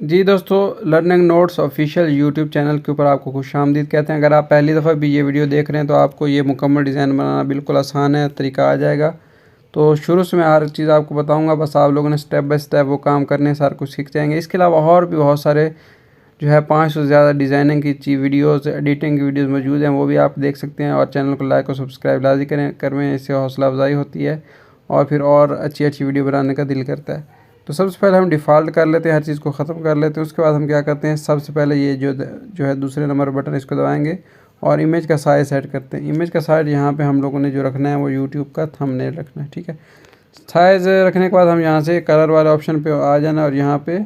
जी दोस्तों, learning notes official YouTube channel के ऊपर आपको खुशामदीद कहते हैं। अगर आप पहली दफ़ा भी ये वीडियो देख रहे हैं तो आपको ये मुकम्मल डिज़ाइन बनाना बिल्कुल आसान है, तरीका आ जाएगा। तो शुरू से मैं हर चीज़ आपको बताऊंगा, बस आप लोगों ने स्टेप बाय स्टेप वो काम करने सारा कुछ सीख जाएंगे। इसके अलावा और भी बहुत सारे जो है 500 से ज़्यादा डिज़ाइनिंग की वीडियोज़, एडिटिंग की वीडियोज़ मौजूद हैं, वो भी आप देख सकते हैं। और चैनल को लाइक और सब्सक्राइब लाजमी करें, इससे हौसला अफजाई होती है और फिर और अच्छी अच्छी वीडियो बनाने का दिल करता है। तो सबसे पहले हम डिफ़ॉल्ट कर लेते हैं, हर चीज़ को ख़त्म कर लेते हैं। उसके बाद हम क्या करते हैं, सबसे पहले ये जो है दूसरे नंबर बटन, इसको दबाएंगे और इमेज का साइज़ सेट करते हैं। इमेज का साइज़ यहाँ पे हम लोगों ने जो रखना है वो यूट्यूब का थंबनेल रखना है, ठीक है। साइज़ रखने के बाद हम यहाँ से कलर वाले ऑप्शन पे आ जाना और यहाँ पे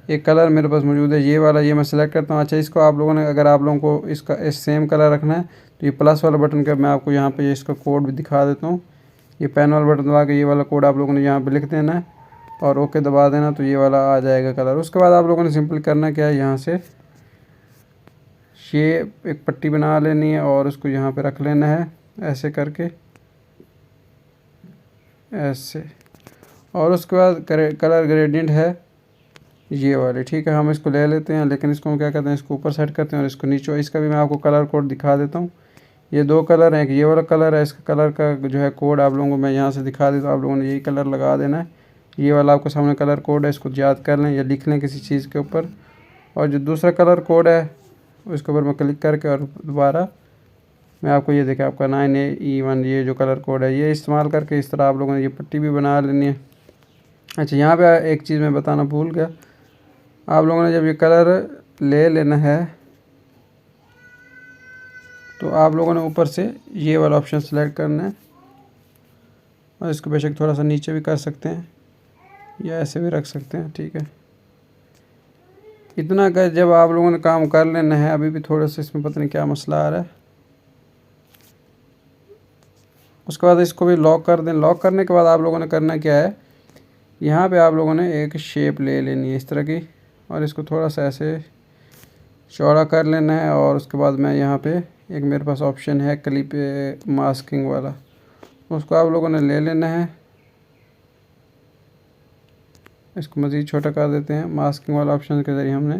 एक कलर मेरे पास मौजूद है, ये वाला, ये मैं सेलेक्ट करता हूँ। अच्छा, इसको आप लोगों ने, अगर आप लोगों को इसका सेम कलर रखना है तो ये प्लस वाला बटन का मैं आपको यहाँ पे इसका कोड भी दिखा देता हूँ। ये पेन वाला बटन दबा के ये वाला कोड आप लोगों ने यहाँ पे लिख देना है और ओके दबा देना, तो ये वाला आ जाएगा कलर। उसके बाद आप लोगों ने सिंपल करना क्या है, यहाँ से ये एक पट्टी बना लेनी है और उसको यहाँ पे रख लेना है ऐसे करके, ऐसे। और उसके बाद कलर ग्रेडियंट है ये वाले, ठीक है। हम इसको ले लेते हैं, लेकिन इसको हम क्या करते हैं, इसको ऊपर सेट करते हैं और इसको नीचे। इसका भी मैं आपको कलर कोड दिखा देता हूँ। ये दो कलर हैं, एक ये वाला कलर है, इसका कलर का जो है कोड आप लोगों को मैं यहाँ से दिखा देता हूँ। आप लोगों ने यही कलर लगा देना है, ये वाला आपको सामने कलर कोड है, इसको याद कर लें या लिख लें किसी चीज़ के ऊपर। और जो दूसरा कलर कोड है उसके ऊपर मैं क्लिक करके और दोबारा मैं आपको ये देखें, आपका 9AE1 ये जो कलर कोड है, ये इस्तेमाल करके इस तरह आप लोगों ने ये पट्टी भी बना लेनी है। अच्छा, यहाँ पे एक चीज़ मैं बताना भूल गया, आप लोगों ने जब ये कलर ले लेना है तो आप लोगों ने ऊपर से ये वाला ऑप्शन सेलेक्ट करना है और इसको बेशक थोड़ा सा नीचे भी कर सकते हैं या ऐसे भी रख सकते हैं, ठीक है। इतना कर जब आप लोगों ने काम कर लेना है, अभी भी थोड़ा सा इसमें पता नहीं क्या मसला आ रहा है। उसके बाद इसको भी लॉक कर दें। लॉक करने के बाद आप लोगों ने करना क्या है, यहाँ पे आप लोगों ने एक शेप ले लेनी है इस तरह की और इसको थोड़ा सा ऐसे चौड़ा कर लेना है। और उसके बाद मैं यहाँ पे एक मेरे पास ऑप्शन है क्लिप मास्किंग वाला, उसको आप लोगों ने ले लेना है। इसको मज़ीद छोटा कर देते हैं। मास्किंग वाला ऑप्शन के ज़रिए हमने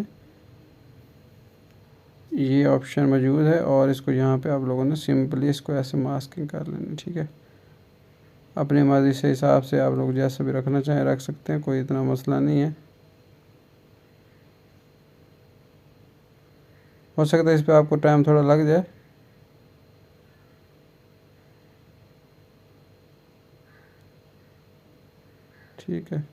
ये ऑप्शन मौजूद है और इसको यहाँ पे आप लोगों ने सिंपली इसको ऐसे मास्किंग कर लेना, ठीक है। अपनी मर्ज़ी से हिसाब से आप लोग जैसा भी रखना चाहें रख सकते हैं, कोई इतना मसला नहीं है। हो सकता है इस पर आपको टाइम थोड़ा लग जाए। ठीक है,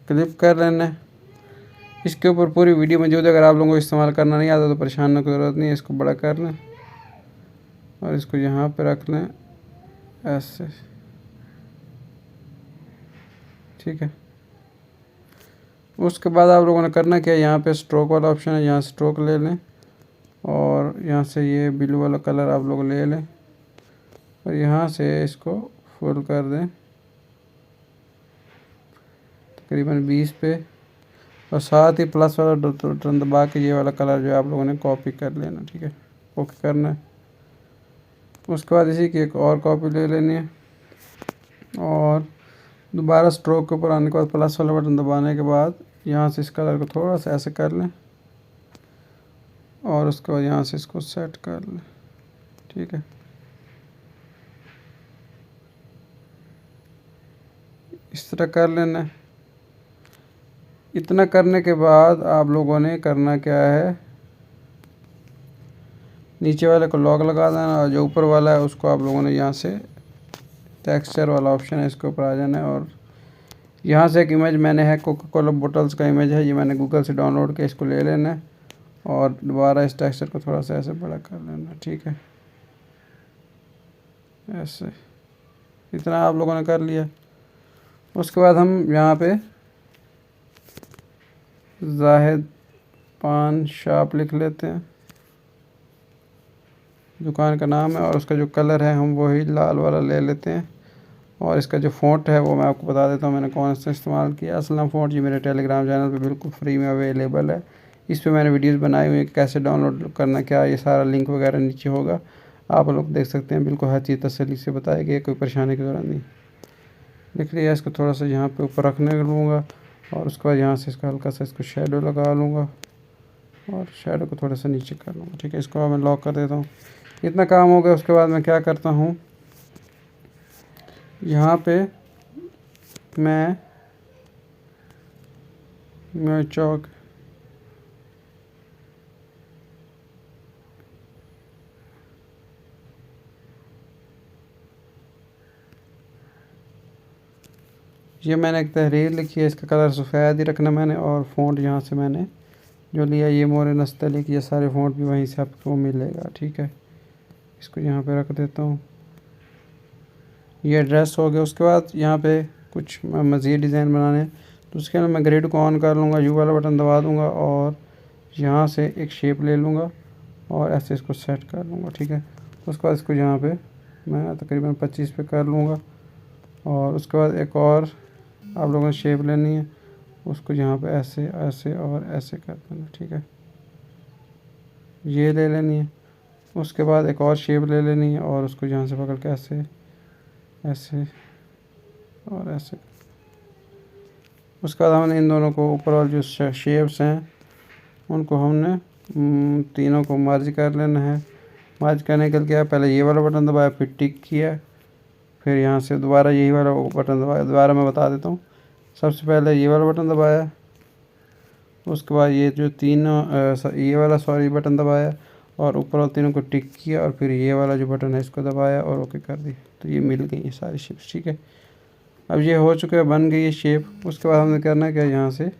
क्लिप कर लेना है। इसके ऊपर पूरी वीडियो मौजूद है, अगर आप लोगों को इस्तेमाल करना नहीं आता तो परेशान होने की ज़रूरत नहीं है। इसको बड़ा कर लें और इसको यहाँ पे रख लें ऐसे, ठीक है। उसके बाद आप लोगों ने करना क्या है, यहाँ पे स्ट्रोक वाला ऑप्शन है, यहाँ स्ट्रोक ले लें और यहाँ से ये ब्लू वाला कलर आप लोग ले लें और यहाँ से इसको फुल कर दें तकरीबन 20 पे। और साथ ही प्लस वाला बटन दबा के ये वाला कलर जो है आप लोगों ने कॉपी कर लेना, ठीक है। ओके करना है। उसके बाद इसी की एक और कॉपी ले लेनी है और दोबारा स्ट्रोक के ऊपर आने के बाद प्लस वाला बटन दबाने के बाद यहाँ से इस कलर को थोड़ा सा ऐसे कर लें और उसके बाद यहाँ से इसको सेट कर लें, ठीक है। इस तरह कर लेना है। इतना करने के बाद आप लोगों ने करना क्या है, नीचे वाले को लॉक लगा देना और जो ऊपर वाला है उसको आप लोगों ने यहाँ से टेक्सचर वाला ऑप्शन है, इसके ऊपर आ जाना है। और यहाँ से एक इमेज मैंने है कोका कोला बोटल्स का इमेज है, ये मैंने गूगल से डाउनलोड किया, इसको ले लेना है और दोबारा इस टेक्सचर को थोड़ा सा ऐसे बड़ा कर लेना, ठीक है। ऐसे इतना आप लोगों ने कर लिया। उसके बाद हम यहाँ पे जाहिद पान शॉप लिख लेते हैं, दुकान का नाम है, और उसका जो कलर है हम वही लाल वाला ले लेते हैं और इसका जो फ़ॉन्ट है वो मैं आपको बता देता हूँ मैंने कौन सा इस्तेमाल किया। असलम फ़ॉन्ट ये मेरे टेलीग्राम चैनल पे बिल्कुल फ्री में अवेलेबल है। इस पे मैंने वीडियोस बनाई हुई है, कैसे डाउनलोड करना क्या, ये सारा लिंक वगैरह नीचे होगा, आप लोग देख सकते हैं। बिल्कुल हर चीज़ तसल्ली से बताई गई है, कोई परेशानी की ज़रूरत नहीं। देख लिया, इसको थोड़ा सा यहाँ पे ऊपर रखने लूँगा और उसके बाद यहाँ से इसका हल्का सा इसको शेडो लगा लूँगा और शेडो को थोड़ा सा नीचे कर लूँगा। ठीक है, इसको मैं लॉक कर देता हूँ। इतना काम हो गया। उसके बाद मैं क्या करता हूँ, यहाँ पे मैं चौक ये मैंने एक तहरीर लिखी है, इसका कलर सफ़ेद ही रखना मैंने। और फ़ॉन्ट यहाँ से मैंने जो लिया ये मोरे नस्तली की, ये सारे फ़ॉन्ट भी वहीं से आपको मिलेगा। ठीक है, इसको यहाँ पे रख देता हूँ। ये एड्रेस हो गया। उसके बाद यहाँ पे कुछ मज़ीद डिज़ाइन बनाने हैं, तो उसके लिए मैं ग्रिड को ऑन कर लूँगा, यू वाला बटन दबा दूँगा और यहाँ से एक शेप ले लूँगा और ऐसे इसको सेट कर लूँगा। ठीक है, उसके बाद इसको यहाँ पे मैं तकरीबन 25 पे कर लूँगा। और उसके बाद एक और आप लोगों ने शेप लेनी है, उसको यहाँ पे ऐसे ऐसे और ऐसे कर देना। ठीक है, ये ले लेनी है। उसके बाद एक और शेप ले लेनी है और उसको यहाँ से पकड़ के ऐसे ऐसे और ऐसे। उसके बाद हमने इन दोनों को ऊपर वाले जो शेप्स हैं उनको हमने तीनों को मर्ज कर लेना है। मर्ज करने के लिए क्या, पहले ये वाला बटन दबाया, फिर टिक किया, फिर यहाँ से दोबारा यही वाला बटन दबाया। दोबारा मैं बता देता हूँ, सबसे पहले ये वाला बटन दबाया, उसके बाद ये जो तीनों ये वाला बटन दबाया और ऊपर वाले तीनों को टिक किया और फिर ये वाला जो बटन है इसको दबाया और ओके कर दिया। तो ये मिल गई ये सारी शेप्स। ठीक है, अब ये हो चुका है, बन गई है शेप। उसके बाद हमने करना है क्या, यहाँ से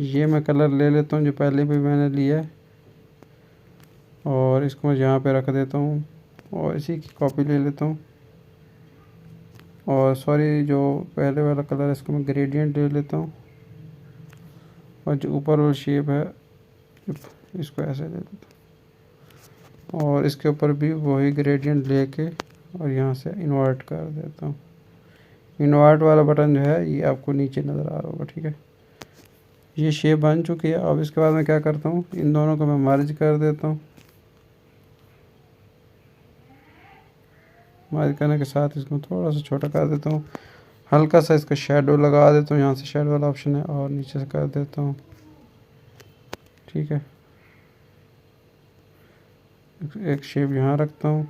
ये मैं कलर ले लेता हूँ जो पहले भी मैंने लिया है और इसको मैं यहाँ पे रख देता हूँ और इसी की कॉपी ले लेता हूँ। और सॉरी, जो पहले वाला कलर है इसको मैं ग्रेडियंट ले लेता हूँ और जो ऊपर वाला शेप है इसको ऐसे ले लेता हूँ और इसके ऊपर भी वही ग्रेडियंट लेके और यहाँ से इन्वर्ट कर देता हूँ। इन्वर्ट वाला बटन जो है ये आपको नीचे नज़र आ रहा होगा। ठीक है, ये शेप बन चुकी है। अब इसके बाद मैं क्या करता हूँ, इन दोनों को मैं मर्ज कर देता हूँ। मर्ज करने के साथ इसको थोड़ा सा छोटा कर देता हूँ, हल्का सा इसका शेडो लगा देता हूँ, यहाँ से शेडो वाला ऑप्शन है और नीचे से कर देता हूँ। ठीक है, एक शेप यहाँ रखता हूँ,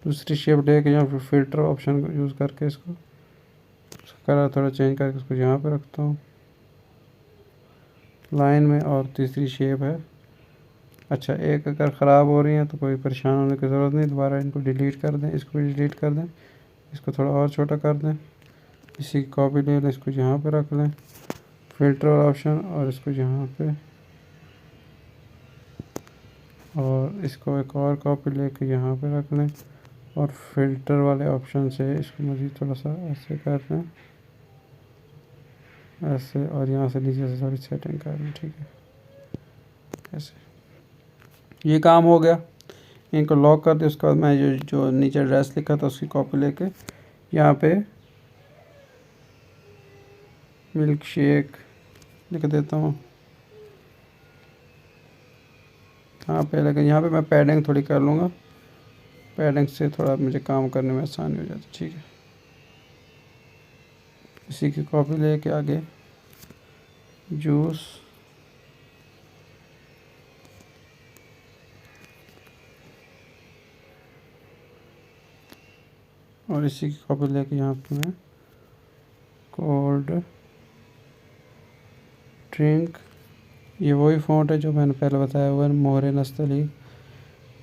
दूसरी शेप लेके यहाँ पर फिल्टर ऑप्शन को यूज़ करके इसको कलर थोड़ा चेंज करके इसको यहाँ पे रखता हूँ लाइन में। और तीसरी शेप है, अच्छा एक अगर ख़राब हो रही है तो कोई परेशान होने की ज़रूरत नहीं, दोबारा इनको डिलीट कर दें, इसको भी डिलीट कर दें, इसको थोड़ा और छोटा कर दें, इसी की कॉपी ले लें, इसको यहाँ पे रख लें, फ़िल्टर वाला ऑप्शन और इसको यहाँ पे, और इसको एक और कॉपी लेके यहाँ पे रख लें और फ़िल्टर वाले ऑप्शन से इसको मज़ीद थोड़ा सा ऐसे कर दें, ऐसे, और यहाँ से नीचे से थोड़ी सेटिंग कर लें। ठीक है, ऐसे ये काम हो गया। इनको लॉक कर दे। उसके बाद मैं जो नीचे एड्रेस लिखा था उसकी कॉपी लेके यहाँ पे मिल्क शेक लिख देता हूँ यहाँ पे। लेकिन यहाँ पे मैं पैडिंग थोड़ी कर लूँगा, पैडिंग से थोड़ा मुझे काम करने में आसानी हो जाती। ठीक है, इसी की कॉपी लेके आगे जूस और इसी की कॉपी लेके यहाँ पे मैं कोल्ड ड्रिंक, ये वही फ़ॉन्ट है जो मैंने पहले बताया हुआ है, मोहरे नस्तली।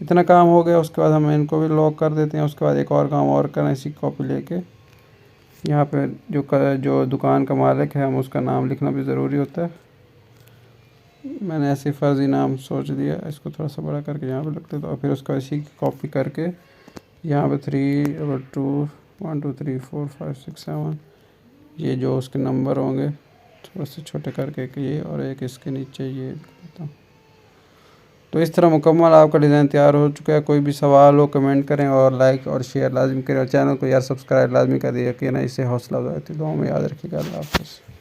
इतना काम हो गया। उसके बाद हम इनको भी लॉक कर देते हैं। उसके बाद एक और काम और करना, इसी कॉपी लेके यहाँ पे जो दुकान का मालिक है हम उसका नाम लिखना भी ज़रूरी होता है। मैंने ऐसे फ़र्ज़ी नाम सोच दिया, इसको थोड़ा सा बड़ा करके यहाँ पे लिख देता हूँ और फिर उसका इसी की कॉपी करके यहाँ पे 3 1 2 3 4 5 6 7 ये जो उसके नंबर होंगे थोड़ा से छोटे करके एक ये और एक इसके नीचे ये लिख देता हूँ। तो इस तरह मुकम्मल आपका डिज़ाइन तैयार हो चुका है। कोई भी सवाल हो कमेंट करें और लाइक और शेयर लाजमी करें और चैनल को यार सब्सक्राइब लाजमी कर दिया कि ना, इससे हौसला हो जाती है। दुआ में याद रखिएगा। अल्लाह हाफ़िज़।